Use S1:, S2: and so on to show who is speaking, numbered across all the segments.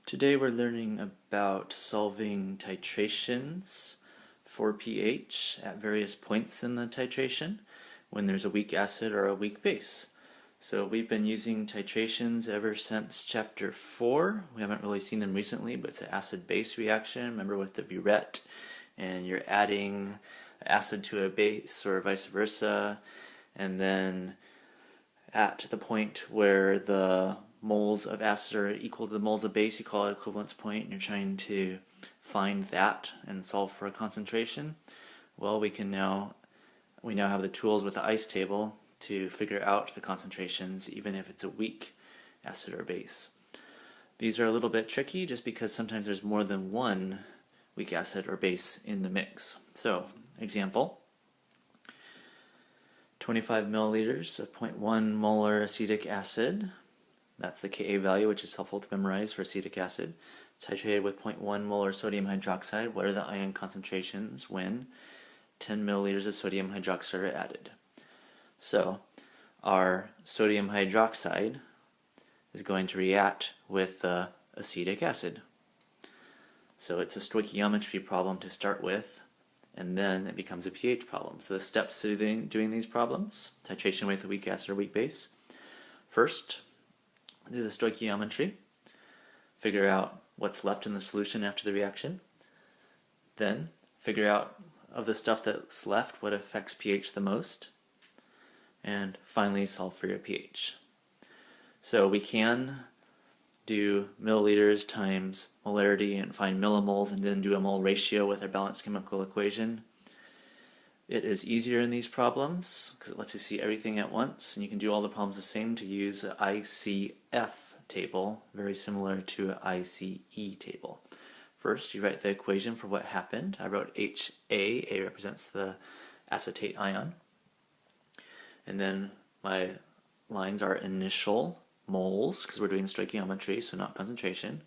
S1: Today we're learning about solving titrations for pH at various points in the titration when there's a weak acid or a weak base. So we've been using titrations ever since chapter 4. We haven't really seen them recently, but it's an acid-base reaction. Remember with the burette, and you're adding acid to a base or vice versa, and then at the point where the moles of acid are equal to the moles of base, you call it equivalence point, and you're trying to find that and solve for a concentration. Well, we now have the tools with the ice table to figure out the concentrations, even if it's a weak acid or base. These are a little bit tricky just because sometimes there's more than one weak acid or base in the mix. So, example, 25 milliliters of 0.1 molar acetic acid. That's the Ka value, which is helpful to memorize for acetic acid. Titrated with 0.1 molar sodium hydroxide. What are the ion concentrations when 10 milliliters of sodium hydroxide are added? So, our sodium hydroxide is going to react with the acetic acid. So it's a stoichiometry problem to start with, and then it becomes a pH problem. So the steps to doing these problems: titration with a weak acid or weak base. First, do the stoichiometry, figure out what's left in the solution after the reaction, then figure out of the stuff that's left what affects pH the most, and finally solve for your pH. So we can do milliliters times molarity and find millimoles and then do a mole ratio with our balanced chemical equation. It is easier in these problems because it lets you see everything at once, and you can do all the problems the same to use an ICF table, very similar to an ICE table. First, you write the equation for what happened. I wrote HA. A represents the acetate ion. And then my lines are initial moles, because we're doing stoichiometry, so not concentration,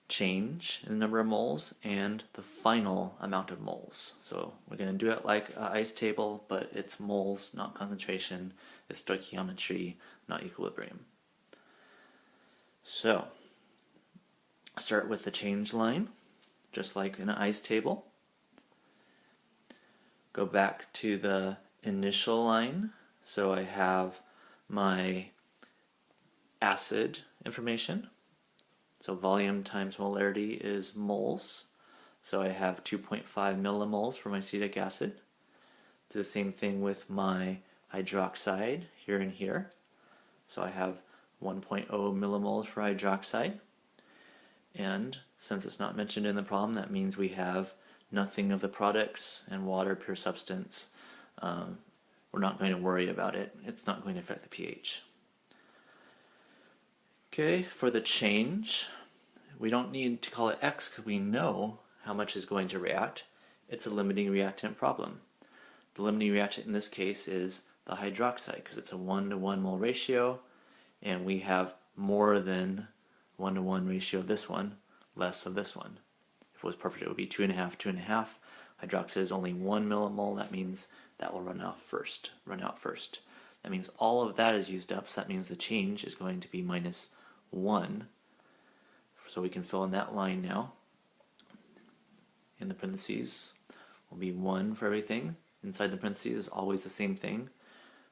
S1: change in the number of moles, and the final amount of moles. So we're going to do it like an ice table, but it's moles, not concentration. It's stoichiometry, not equilibrium. So start with the change line, just like in an ice table. Go back to the initial line. So I have my acid information. So volume times molarity is moles. So I have 2.5 millimoles for my acetic acid. Do the same thing with my hydroxide here and here. So I have 1.0 millimoles for hydroxide. And since it's not mentioned in the problem, that means we have nothing of the products and water, pure substance. We're not going to worry about it. It's not going to affect the pH. Okay, for the change, we don't need to call it X because we know how much is going to react. It's a limiting reactant problem. The limiting reactant in this case is the hydroxide because it's a 1-to-1 mole ratio, and we have more than 1-to-1 ratio of this one, less of this one. If it was perfect, it would be 2.5, 2.5. Hydroxide is only 1 millimole. That means that will run out first. That means all of that is used up, so that means the change is going to be minus 1. So we can fill in that line now. In the parentheses will be 1 for everything. Inside the parentheses is always the same thing.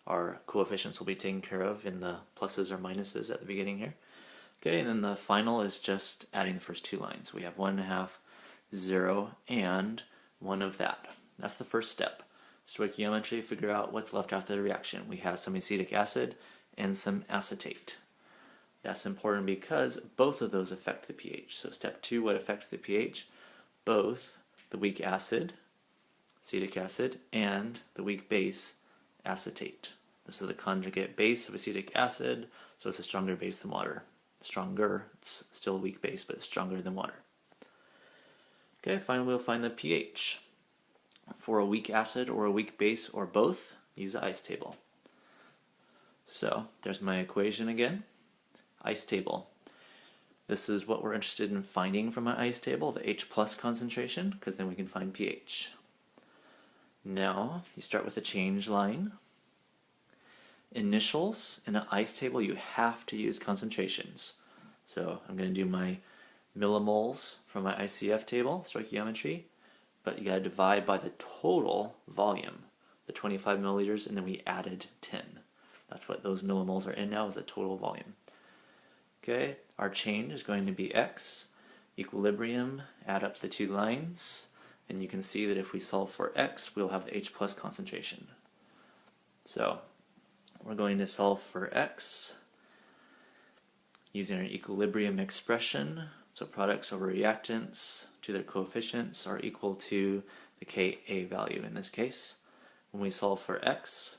S1: Our coefficients will be taken care of in the pluses or minuses at the beginning here. Okay, and then the final is just adding the first two lines. We have 1.5, 0, and 1 of that. That's the first step. Stoichiometry, figure out what's left after the reaction. We have some acetic acid and some acetate. That's important because both of those affect the pH. So step 2, what affects the pH? Both the weak acid, acetic acid, and the weak base, acetate. This is the conjugate base of acetic acid, so it's a stronger base than water. Stronger, it's still a weak base, but it's stronger than water. Okay, finally we'll find the pH. For a weak acid or a weak base or both, use the ice table. So there's my equation again. Ice table. This is what we're interested in finding from an ice table, the H plus concentration, because then we can find pH. Now you start with a change line. Initials in an ice table, you have to use concentrations. So I'm going to do my millimoles from my ICF table, stoichiometry, but you got to divide by the total volume, the 25 milliliters, and then we added 10. That's what those millimoles are in now, is the total volume. Okay, our change is going to be x, equilibrium, add up the two lines, and you can see that if we solve for x, we'll have the H plus concentration. So we're going to solve for x using our equilibrium expression. So products over reactants to their coefficients are equal to the Ka value in this case. When we solve for x,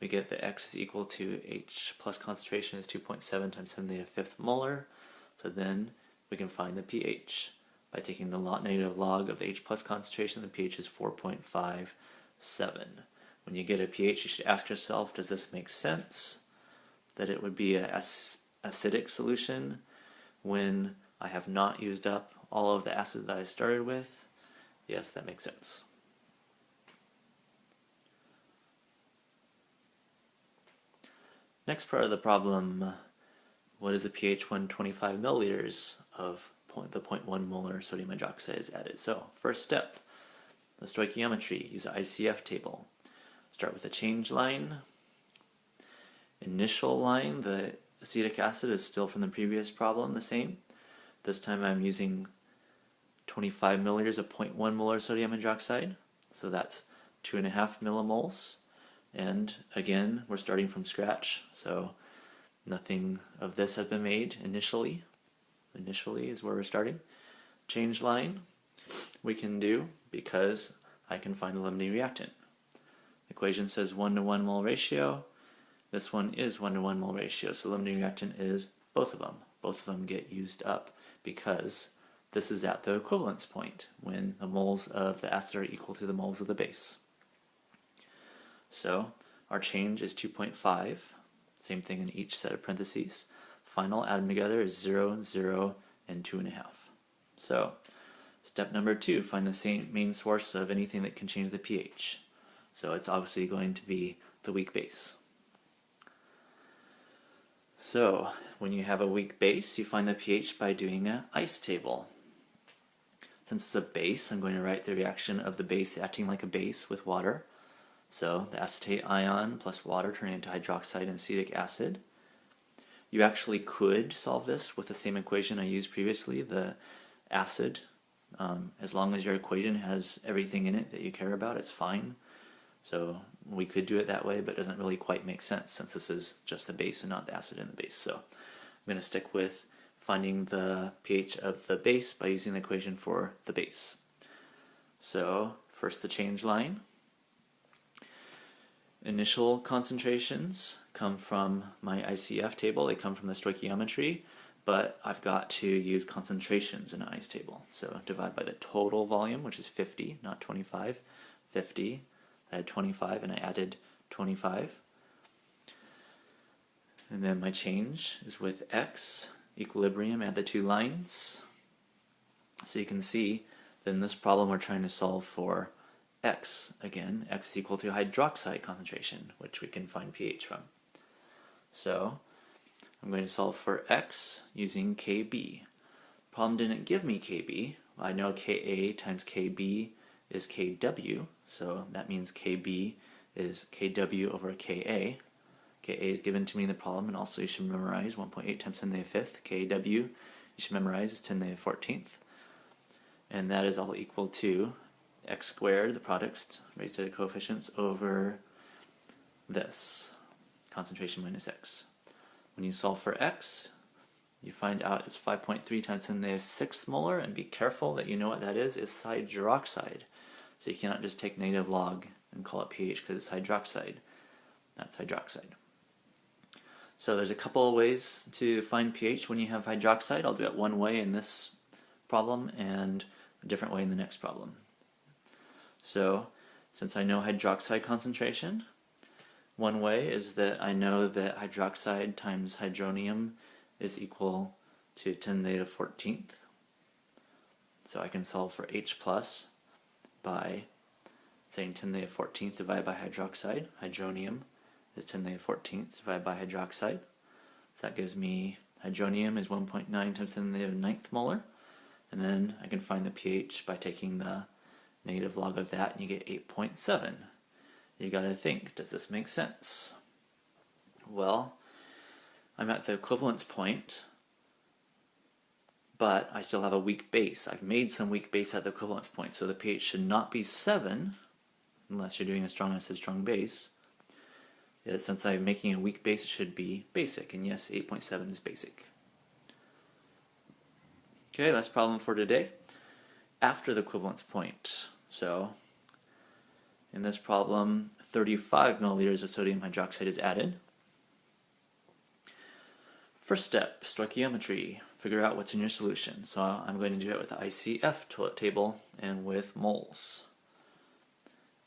S1: we get that x is equal to H plus concentration is 2.7 times 10 to the fifth molar. So then we can find the pH by taking the negative log of the H plus concentration. The pH is 4.57. When you get a pH, you should ask yourself, does this make sense? That it would be an acidic solution when I have not used up all of the acid that I started with? Yes, that makes sense. Next part of the problem, what is the pH when 25 milliliters of the 0.1 molar sodium hydroxide is added? So, first step, the stoichiometry, use the ICF table. Start with the change line. Initial line, the acetic acid is still from the previous problem, the same. This time I'm using 25 milliliters of 0.1 molar sodium hydroxide, so that's 2.5 millimoles. And again, we're starting from scratch, so nothing of this has been made initially. Initially is where we're starting. Change line we can do because I can find the limiting reactant. The equation says 1 to 1 mole ratio. This one is 1 to 1 mole ratio, so limiting reactant is both of them. Both of them get used up because this is at the equivalence point when the moles of the acid are equal to the moles of the base. So our change is 2.5, same thing in each set of parentheses. Final, add them together is 0, 0, and 2.5. So step number 2, find the same main source of anything that can change the pH. So it's obviously going to be the weak base. So when you have a weak base, you find the pH by doing an ice table. Since it's a base, I'm going to write the reaction of the base acting like a base with water. So the acetate ion plus water turning into hydroxide and acetic acid. You actually could solve this with the same equation I used previously, the acid. As long as your equation has everything in it that you care about, it's fine. So we could do it that way, but it doesn't really quite make sense since this is just the base and not the acid in the base. So I'm going to stick with finding the pH of the base by using the equation for the base. So first the change line. Initial concentrations come from my ICF table, they come from the stoichiometry, but I've got to use concentrations in an ice table. So divide by the total volume, which is 50, not 25, 50. I had 25 and I added 25. And then my change is with x, equilibrium, add the two lines. So you can see that in this problem we're trying to solve for x. Again, x is equal to hydroxide concentration, which we can find pH from. So I'm going to solve for x using Kb. Problem didn't give me Kb. I know Ka times Kb is Kw, so that means Kb is Kw over Ka. Ka is given to me in the problem, and also you should memorize 1.8 times 10 to the 5th. Kw, you should memorize is 10 to the 14th. And that is all equal to x squared, the products raised to the coefficients, over this, concentration minus x. When you solve for x, you find out it's 5.3 times 10 to the 6th molar, and be careful that you know what that is. It's hydroxide. So you cannot just take negative log and call it pH because it's hydroxide. That's hydroxide. So there's a couple of ways to find pH when you have hydroxide. I'll do it one way in this problem and a different way in the next problem. So since I know hydroxide concentration, one way is that I know that hydroxide times hydronium is equal to 10 to the 14th. So I can solve for H plus by saying 10 to the 14th divided by hydroxide. Hydronium is 10 to the 14th divided by hydroxide. So that gives me Hydronium is 1.9 times 10 to the ninth molar. And then I can find the pH by taking the negative log of that, and you get 8.7. You gotta think, does this make sense? Well, I'm at the equivalence point, but I still have a weak base. I've made some weak base at the equivalence point, so the pH should not be 7, unless you're doing a strong acid, strong base. Yet since I'm making a weak base, it should be basic, and yes, 8.7 is basic. Okay, last problem for today. After the equivalence point. So, in this problem, 35 milliliters of sodium hydroxide is added. First step, stoichiometry. Figure out what's in your solution. So I'm going to do it with the ICF table and with moles.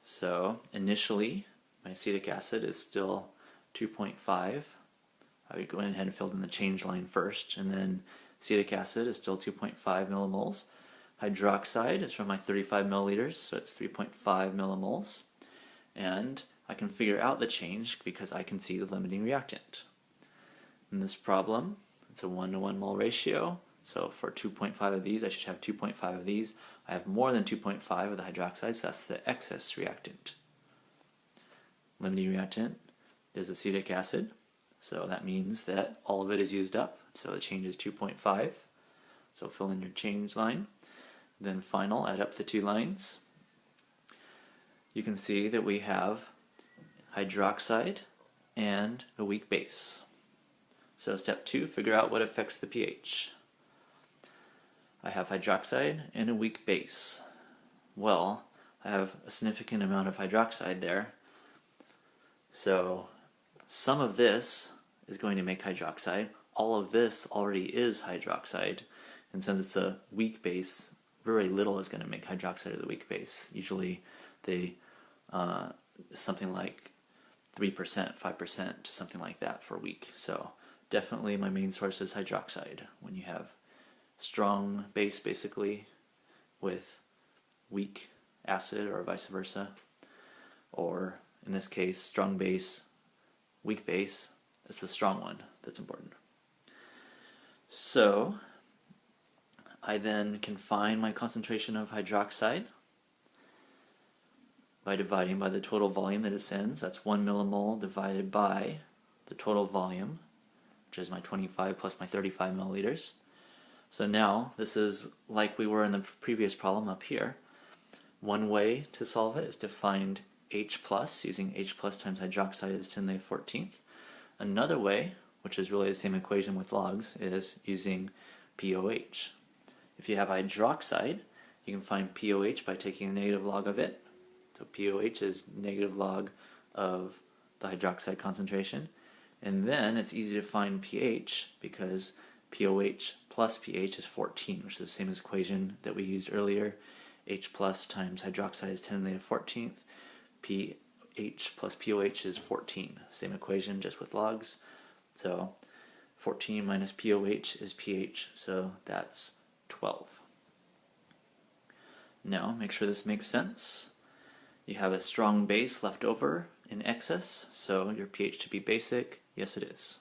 S1: So initially, my acetic acid is still 2.5. I would go ahead and fill in the change line first, and then acetic acid is still 2.5 millimoles. Hydroxide is from my 35 milliliters, so it's 3.5 millimoles. And I can figure out the change because I can see the limiting reactant. In this problem, it's a 1-to-1 mole ratio, so for 2.5 of these, I should have 2.5 of these. I have more than 2.5 of the hydroxide, so that's the excess reactant. Limiting reactant is acetic acid, so that means that all of it is used up, so the change is 2.5. So fill in your change line. Then final, add up the two lines. You can see that we have hydroxide and a weak base. So step 2, figure out what affects the pH. I have hydroxide and a weak base. Well, I have a significant amount of hydroxide there. So some of this is going to make hydroxide. All of this already is hydroxide. And since it's a weak base, very little is going to make hydroxide of the weak base. Usually they something like 3%, 5%, something like that for weak. So definitely my main source is hydroxide. When you have strong base basically with weak acid or vice versa, or in this case strong base, weak base, it's the strong one that's important. So I then can find my concentration of hydroxide by dividing by the total volume that it sends. That's 1 millimole divided by the total volume, which is my 25 plus my 35 milliliters. So now, this is like we were in the previous problem up here. One way to solve it is to find H plus, using H plus times hydroxide is 10 to the 14th. Another way, which is really the same equation with logs, is using POH. If you have hydroxide, you can find POH by taking the negative log of it. So POH is negative log of the hydroxide concentration. And then it's easy to find pH because POH plus pH is 14, which is the same as equation that we used earlier. H plus times hydroxide is 10 to the 14th. pH plus POH is 14. Same equation, just with logs. So 14 minus POH is pH, so that's 12. Now, make sure this makes sense. You have a strong base left over in excess, so your pH should be basic. Yes, it is.